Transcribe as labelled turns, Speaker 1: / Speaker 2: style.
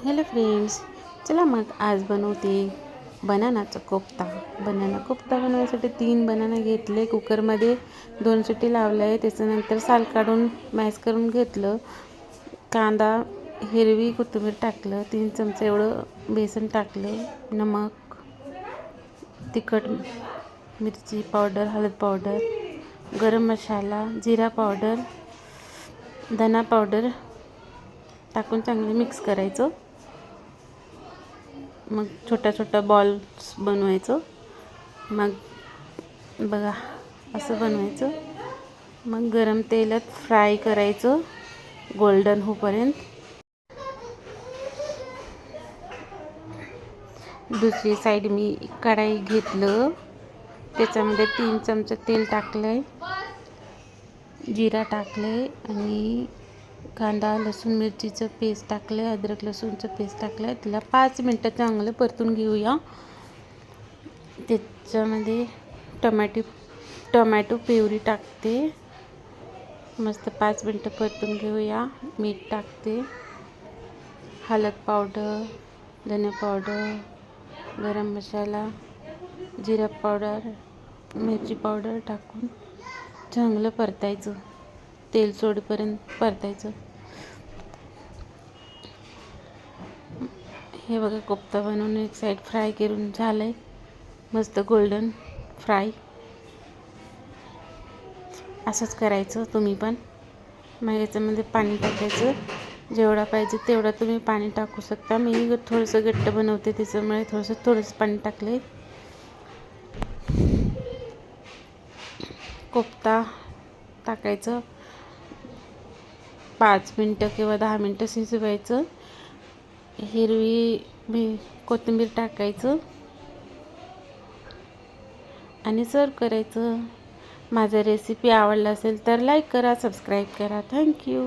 Speaker 1: Hello friends, चला मग आज बनवते बनानाचा कोफ्ता. बनाना कोफ्ता बनवायसाठी 3 बनाना घेतले, कुकरमध्ये 2 शिट्टी लावल्या आहे. त्याच्यानंतर साल काढून मॅश करून घेतलं. कांदा, हिरवी कोथिंबीर टाकलं, 3 चमचे एवढं बेसन टाकलं, नमक, तिखट, मिरची पावडर, हळद पावडर, गरम मसाला, जिरा पावडर, धना पावडर टाकून चांगलं मिक्स करायचं. मग छोटा छोटा बॉल्स बनवायचं. मग बघा असं बनवायचं. मग गरम तेलात फ्राय करायचं गोल्डन होईपर्यंत. दुसरी साईड मी कढाई घेतलं, त्याच्यामध्ये 3 चमचे तेल टाकलंय, जिरा टाकले आणि कांदा लसूण मिरचीचं पेस्ट टाकलं, अद्रक लसूणचं पेस्ट टाकलं. तिला 5 मिनटं चांगलं परतून घेऊया. त्याच्यामध्ये टोमॅटो प्युरी टाकते. मस्त 5 मिनटं परतून घेऊया. मीठ टाकते, हळद पावडर, धने पावडर, गरम मसाला, जिरा पावडर, मिरची पावडर टाकून चांगलं परतायचं. तेल सोडेपर्यंत परतायचं. हे बघा कोफ्ता बनवून एक साईड फ्राय करून झालंय, मस्त गोल्डन फ्राय. असंच करायचं तुम्ही पण. मग याच्यामध्ये पाणी टाकायचं, जेवढा पाहिजे तेवढा तुम्ही पाणी टाकू शकता. मी थोडंसं घट्ट बनवते त्याच्यामुळे थोडंसं पाणी टाकले. कोफ्ता टाकायचं, 5 मिनटं किंवा 10 मिनटं शिजवायचं. हिरवी कोथिंबीर टाकायचं आणि सर्व करायचं. माझा रेसिपी आवडला असेल तर लाईक करा, सबस्क्राईब करा. थँक्यू.